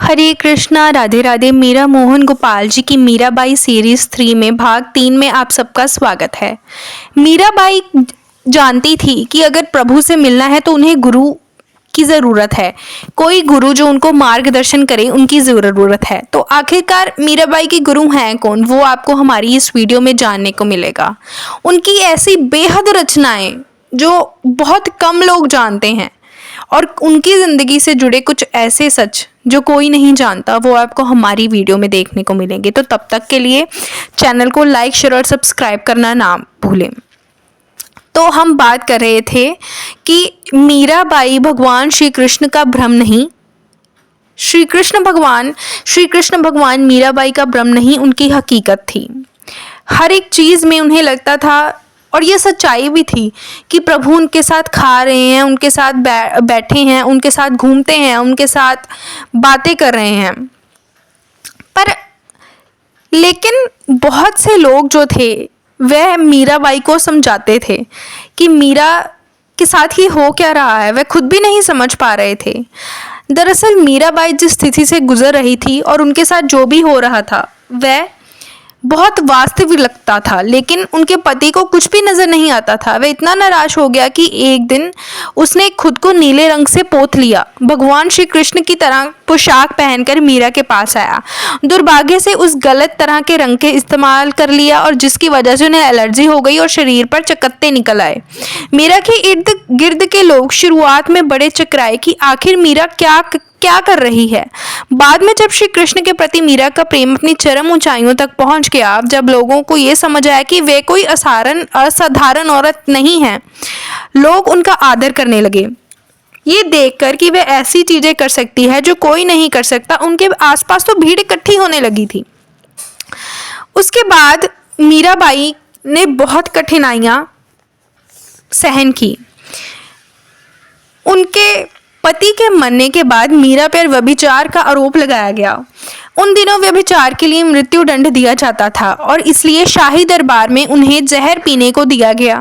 हरे कृष्णा, राधे राधे। मीरा मोहन गोपाल जी की मीराबाई सीरीज 3 में भाग 3 में आप सबका स्वागत है। मीराबाई जानती थी कि अगर प्रभु से मिलना है तो उन्हें गुरु की ज़रूरत है, कोई गुरु जो उनको मार्गदर्शन करे, उनकी ज़रूरत है। तो आखिरकार मीराबाई के गुरु हैं कौन, वो आपको हमारी इस वीडियो में जानने को मिलेगा। उनकी ऐसी बेहद रचनाएं जो बहुत कम लोग जानते हैं और उनकी ज़िंदगी से जुड़े कुछ ऐसे सच जो कोई नहीं जानता, वो आपको हमारी वीडियो में देखने को मिलेंगे। तो तब तक के लिए चैनल को लाइक, शेयर और सब्सक्राइब करना ना भूलें। तो हम बात कर रहे थे कि मीराबाई भगवान श्री कृष्ण का भ्रम नहीं, श्री कृष्ण भगवान मीराबाई का भ्रम नहीं, उनकी हकीकत थी। हर एक चीज़ में उन्हें लगता था, और ये सच्चाई भी थी, कि प्रभु उनके साथ खा रहे हैं, उनके साथ बैठे हैं, उनके साथ घूमते हैं, उनके साथ बातें कर रहे हैं। पर लेकिन बहुत से लोग जो थे वह मीराबाई को समझाते थे कि मीरा के साथ ही हो क्या रहा है, वह खुद भी नहीं समझ पा रहे थे। दरअसल मीराबाई जिस स्थिति से गुजर रही थी और उनके साथ जो भी हो रहा था वह बहुत वास्तविक लगता था, लेकिन उनके पति को कुछ भी नजर नहीं आता था। वह इतना नाराज हो गया कि एक दिन उसने खुद को नीले रंग से पोत लिया, भगवान श्री कृष्ण की तरह पोशाक पहनकर मीरा के पास आया। दुर्भाग्य से उस गलत तरह के रंग के इस्तेमाल कर लिया और जिसकी वजह से उन्हें एलर्जी हो गई और शरीर पर चकत्ते निकल आए। मीरा के इर्द गिर्द के लोग शुरुआत में बड़े चकराए कि आखिर मीरा क्या कर रही है। बाद में जब श्री कृष्ण के प्रति मीरा का प्रेम अपनी चरम ऊंचाइयों तक पहुंच गया, जब लोगों को ये समझ आया कि वे कोई असाधारण औरत नहीं है, लोग उनका आदर करने लगे। ये देखकर कि वे ऐसी चीजें कर सकती है जो कोई नहीं कर सकता, उनके आसपास तो भीड़ इकट्ठी होने लगी थी। उसके बाद मीराबाई ने बहुत कठिनाइयां सहन की। उनके पति के मरने के बाद मीरा पर व्यभिचार का आरोप लगाया गया। उन दिनों व्यभिचार के लिए मृत्यु दंड दिया जाता था और इसलिए शाही दरबार में उन्हें जहर पीने को दिया गया।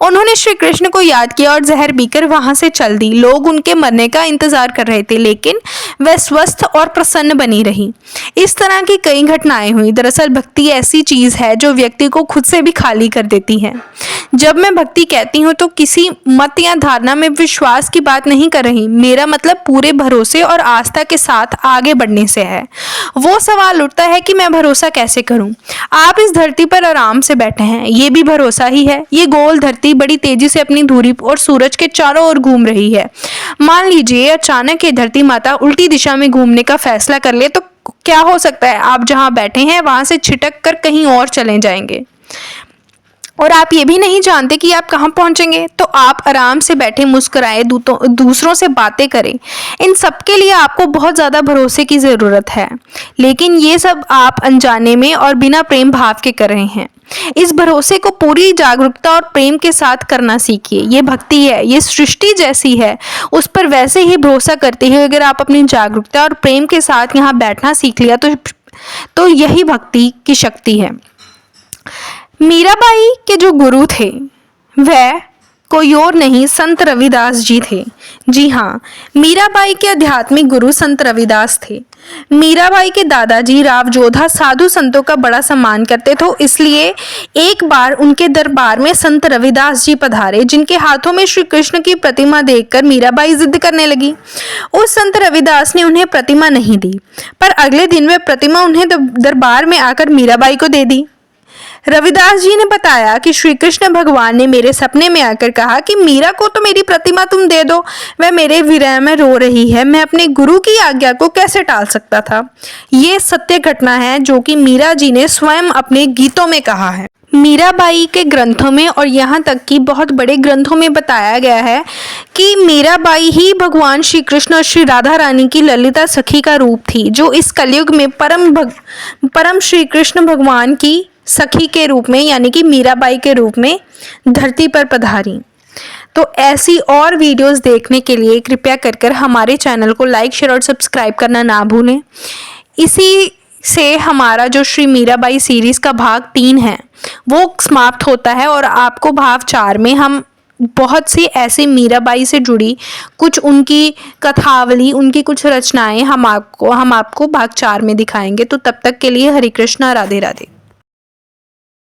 उन्होंने श्री कृष्ण को याद किया और जहर पीकर वहां से चल दी। लोग उनके मरने का इंतजार कर रहे थे, लेकिन वह स्वस्थ और प्रसन्न बनी रही। इस तरह की कई घटनाएं हुई। दरअसल भक्ति ऐसी चीज है जो व्यक्ति को खुद से भी खाली कर देती है। जब मैं भक्ति कहती हूँ तो किसी मत या धारणा में विश्वास की बात नहीं कर रही। मेरा मतलब पूरे भरोसे और आस्था के साथ आगे बढ़ने से है। वो सवाल उठता है कि मैं भरोसा कैसे करूं? आप इस धरती पर आराम से बैठे हैं, ये भी भरोसा ही है। ये गोल धरती बड़ी तेजी से अपनी धुरी और सूरज के चारों ओर घूम रही है। मान लीजिए अचानक ये धरती माता उल्टी दिशा में घूमने का फैसला कर ले, तो क्या हो सकता है? आप जहां बैठे हैं वहां से छिटक कर कहीं और चले जाएंगे और आप ये भी नहीं जानते कि आप कहाँ पहुंचेंगे। तो आप आराम से बैठे, मुस्कुराए, दूसरों से बातें करें। इन सब के लिए आपको बहुत ज़्यादा भरोसे की ज़रूरत है, लेकिन ये सब आप अनजाने में और बिना प्रेम भाव के कर रहे हैं। इस भरोसे को पूरी जागरूकता और प्रेम के साथ करना सीखिए। ये भक्ति है, ये सृष्टि जैसी है, उस पर वैसे ही भरोसा करते हुए अगर आप अपनी जागरूकता और प्रेम के साथ यहाँ बैठना सीख लिया तो यही भक्ति की शक्ति है। मीराबाई के जो गुरु थे वह कोई और नहीं, संत रविदास जी थे। जी हाँ, मीराबाई के आध्यात्मिक गुरु संत रविदास थे। मीराबाई के दादाजी राव जोधा साधु संतों का बड़ा सम्मान करते थे, इसलिए एक बार उनके दरबार में संत रविदास जी पधारे, जिनके हाथों में श्री कृष्ण की प्रतिमा देखकर मीराबाई जिद करने लगी। उस संत रविदास ने उन्हें प्रतिमा नहीं दी, पर अगले दिन वह प्रतिमा उन्हें दरबार में आकर मीराबाई को दे दी। रविदास जी ने बताया कि श्री कृष्ण भगवान ने मेरे सपने में आकर कहा कि मीरा को तो मेरी प्रतिमा तुम दे दो, वह मेरे विरह में रो रही है। मैं अपने गुरु की आज्ञा को कैसे टाल सकता था? ये सत्य घटना है जो कि मीरा जी ने स्वयं अपने गीतों में कहा है। मीराबाई के ग्रंथों में और यहाँ तक कि बहुत बड़े ग्रंथों में बताया गया है कि मीराबाई ही भगवान श्री कृष्ण और श्री राधा रानी की ललिता सखी का रूप थी, जो इस कलयुग में परम श्री कृष्ण भगवान की सखी के रूप में, यानी कि मीराबाई के रूप में धरती पर पधारी। तो ऐसी और वीडियोस देखने के लिए कृपया कर हमारे चैनल को लाइक, शेयर और सब्सक्राइब करना ना भूलें। इसी से हमारा जो श्री मीराबाई सीरीज़ का भाग 3 है वो समाप्त होता है और आपको भाग 4 में हम बहुत सी ऐसी मीराबाई से जुड़ी कुछ उनकी कथावली, उनकी कुछ रचनाएं हम आपको भाग 4 में दिखाएंगे। तो तब तक के लिए हरे कृष्णा, राधे राधे।